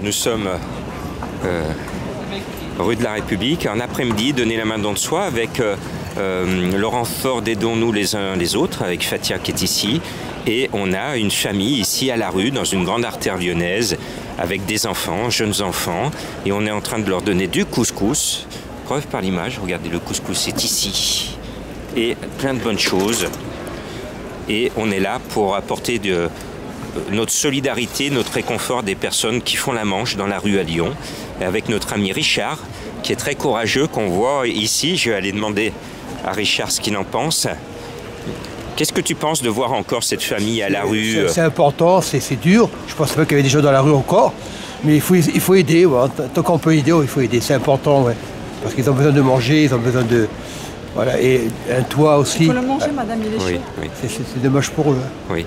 Nous sommes rue de la République, un après-midi, donner la main dans le soi avec le renfort d'Aidons-nous les uns les autres, avec Fatia qui est ici. Et on a une famille ici à la rue, dans une grande artère lyonnaise, avec des enfants, jeunes enfants. Et on est en train de leur donner du couscous. Preuve par l'image, regardez, le couscous est ici. Et plein de bonnes choses. Et on est là pour apporter notre solidarité, notre réconfort des personnes qui font la manche dans la rue à Lyon, avec notre ami Richard, qui est très courageux, qu'on voit ici. Je vais aller demander à Richard ce qu'il en pense. Qu'est-ce que tu penses de voir encore cette famille à la rue? C'est important, c'est dur. Je ne pense pas qu'il y avait des gens dans la rue encore, mais il faut aider. Ouais. Tant qu'on peut aider, il faut aider. C'est important, ouais. Parce qu'ils ont besoin de manger, ils ont besoin de... Voilà, et un toit aussi. Il faut le manger, madame, il est chaud. Oui. C'est dommage pour eux. Oui.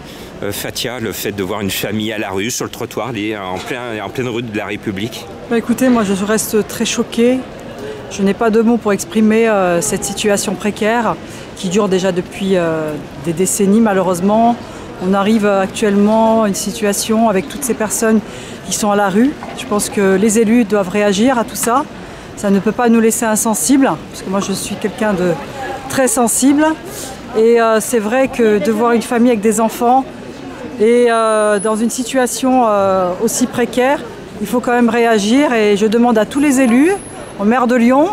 Fatia, le fait de voir une famille à la rue, sur le trottoir, en pleine rue de la République. Bah, écoutez, moi je reste très choquée. Je n'ai pas de mots pour exprimer cette situation précaire qui dure déjà depuis des décennies malheureusement. On arrive actuellement à une situation avec toutes ces personnes qui sont à la rue. Je pense que les élus doivent réagir à tout ça. Ça ne peut pas nous laisser insensibles, parce que moi je suis quelqu'un de très sensible. Et c'est vrai que de voir une famille avec des enfants et dans une situation aussi précaire, il faut quand même réagir. Et je demande à tous les élus, au maire de Lyon,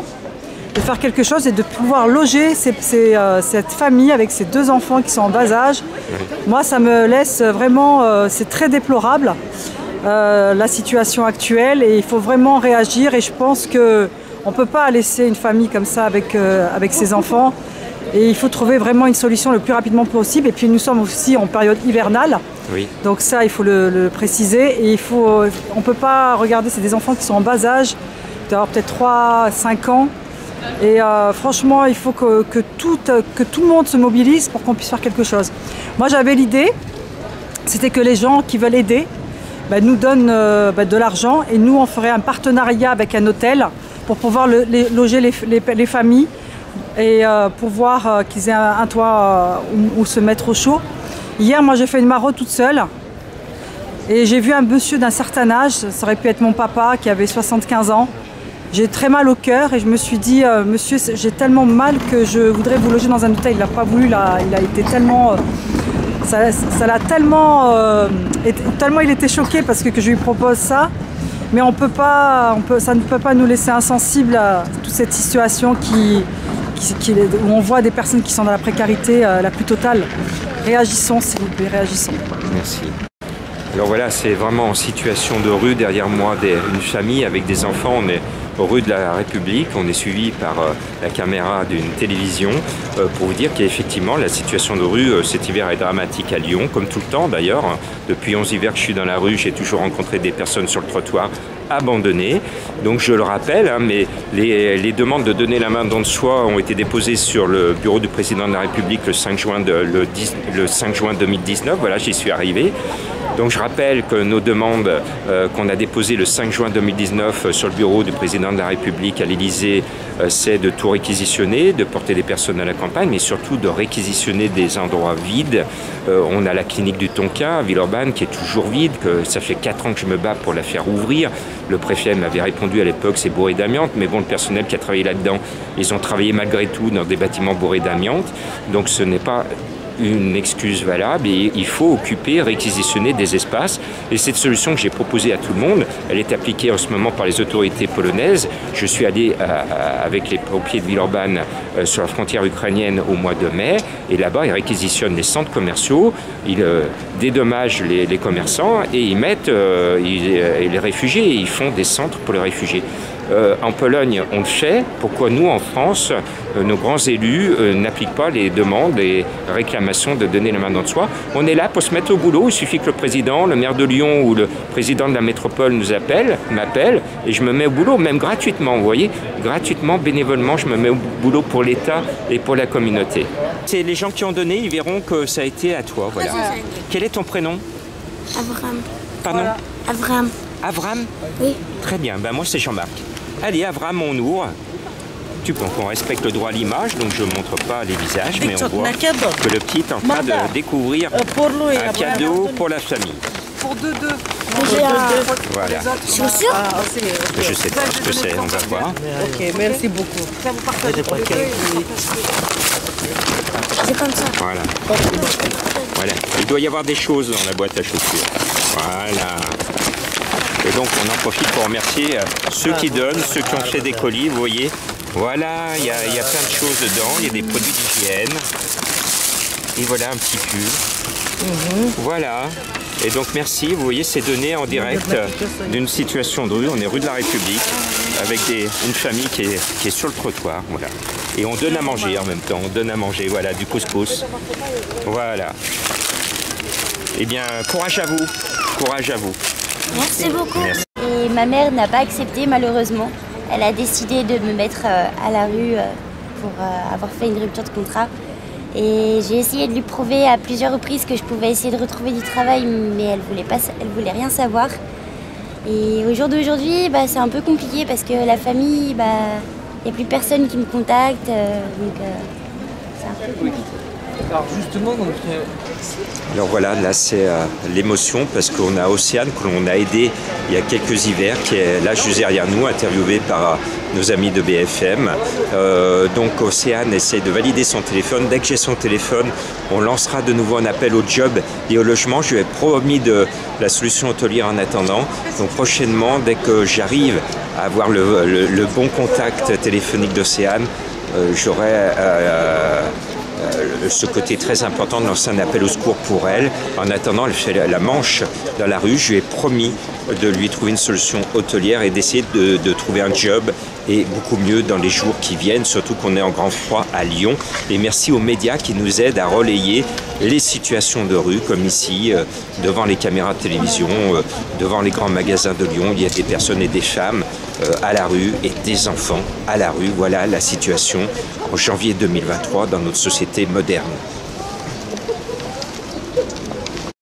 de faire quelque chose et de pouvoir loger cette famille avec ces deux enfants qui sont en bas âge. Moi ça me laisse vraiment, c'est très déplorable. La situation actuelle et il faut vraiment réagir et je pense qu'on ne peut pas laisser une famille comme ça avec ses enfants et il faut trouver vraiment une solution le plus rapidement possible et puis nous sommes aussi en période hivernale, oui. Donc ça il faut le préciser et on ne peut pas regarder, c'est des enfants qui sont en bas âge, d'avoir peut-être 3-5 ans et franchement il faut que tout le monde se mobilise pour qu'on puisse faire quelque chose. Moi j'avais l'idée, c'était que les gens qui veulent aider nous donnent de l'argent et nous on ferait un partenariat avec un hôtel pour pouvoir loger les familles et pouvoir qu'ils aient un toit où se mettre au chaud. Hier moi j'ai fait une maraude toute seule et j'ai vu un monsieur d'un certain âge, ça aurait pu être mon papa qui avait 75 ans. J'ai très mal au cœur et je me suis dit monsieur j'ai tellement mal que je voudrais vous loger dans un hôtel. Il n'a pas voulu, il a été tellement... Ça l'a tellement il était choqué parce que je lui propose ça, mais ça ne peut pas nous laisser insensibles à toute cette situation où on voit des personnes qui sont dans la précarité la plus totale. Réagissons s'il vous plaît, réagissons. Merci. Alors voilà, c'est vraiment en situation de rue derrière moi, une famille avec des enfants. On est rue de la République, on est suivi par la caméra d'une télévision pour vous dire qu'effectivement la situation de rue cet hiver est dramatique à Lyon, comme tout le temps d'ailleurs. Depuis 11 hivers que je suis dans la rue, j'ai toujours rencontré des personnes sur le trottoir abandonnées. Donc je le rappelle, mais les demandes de donner la main dans le soi ont été déposées sur le bureau du président de la République le 5 juin 2019. Voilà, j'y suis arrivé. Donc je rappelle que nos demandes qu'on a déposées le 5 juin 2019 sur le bureau du président de la République à l'Élysée, c'est de tout réquisitionner, de porter des personnes à la campagne, mais surtout de réquisitionner des endroits vides. On a la clinique du Tonkin à Villeurbanne qui est toujours vide, que ça fait 4 ans que je me bats pour la faire ouvrir. Le préfet m'avait répondu à l'époque, c'est bourré d'amiante, mais bon, le personnel qui a travaillé là-dedans, ils ont travaillé malgré tout dans des bâtiments bourrés d'amiante, donc ce n'est pas une excuse valable et il faut occuper, réquisitionner des espaces. Et cette solution que j'ai proposée à tout le monde, elle est appliquée en ce moment par les autorités polonaises. Je suis allé avec les pompiers de Villeurbanne sur la frontière ukrainienne au mois de mai et là-bas ils réquisitionnent les centres commerciaux, ils dédommagent les commerçants et ils mettent les réfugiés et ils font des centres pour les réfugiés. En Pologne, on le fait. Pourquoi nous, en France, nos grands élus n'appliquent pas les demandes et réclamations de donner la main dans le soi? On est là pour se mettre au boulot. Il suffit que le président, le maire de Lyon ou le président de la métropole m'appelle et je me mets au boulot, même gratuitement, vous voyez. Gratuitement, bénévolement, je me mets au boulot pour l'État et pour la communauté. C'est les gens qui ont donné, ils verront que ça a été à toi, voilà. Quel est ton prénom? Avram. Pardon? Voilà. Avram. Avram? Oui. Très bien, ben moi c'est Jean-Marc. Allez, Avram, on ouvre. Donc on respecte le droit à l'image, donc je ne montre pas les visages, mais on voit que le petit est en train de découvrir un cadeau pour la famille. Pour deux. Voilà. Chaussures. Je sais pas ce que c'est, on va voir. Ok, merci beaucoup. C'est comme ça. Voilà. Voilà. Il doit y avoir des choses dans la boîte à chaussures. Voilà. Et donc on en profite pour remercier ceux qui donnent, ceux qui ont fait des colis, vous voyez. Voilà, il y a plein de choses dedans, il y a des produits d'hygiène. Et voilà un petit pull. Voilà. Et donc merci, vous voyez, c'est donné en direct d'une situation de rue. On est rue de la République avec une famille qui est sur le trottoir. Voilà. Et on donne à manger en même temps. On donne à manger, voilà, du couscous. Voilà. Eh bien, courage à vous. Courage à vous. Merci beaucoup. Merci. Et ma mère n'a pas accepté malheureusement. Elle a décidé de me mettre à la rue pour avoir fait une rupture de contrat. Et j'ai essayé de lui prouver à plusieurs reprises que je pouvais essayer de retrouver du travail, mais elle voulait rien savoir. Et au jour d'aujourd'hui, c'est un peu compliqué parce que la famille, il n'y a plus personne qui me contacte, donc c'est un peu compliqué. Alors justement, donc, Alors voilà, là c'est l'émotion parce qu'on a Océane que l'on a aidé il y a quelques hivers, qui est là juste derrière nous, interviewée par nos amis de BFM. Donc Océane essaie de valider son téléphone. Dès que j'ai son téléphone, on lancera de nouveau un appel au job et au logement. Je lui ai promis de la solution hôtelière en attendant. Donc prochainement, dès que j'arrive à avoir le bon contact téléphonique d'Océane, j'aurai ce côté très important de lancer un appel au secours pour elle. En attendant, elle fait la manche dans la rue. Je lui ai promis de lui trouver une solution hôtelière et d'essayer de trouver un job et beaucoup mieux dans les jours qui viennent, surtout qu'on est en grand froid à Lyon. Et merci aux médias qui nous aident à relayer les situations de rue, comme ici, devant les caméras de télévision, devant les grands magasins de Lyon. Il y a des personnes et des femmes à la rue et des enfants à la rue. Voilà la situation en janvier 2023 dans notre société moderne.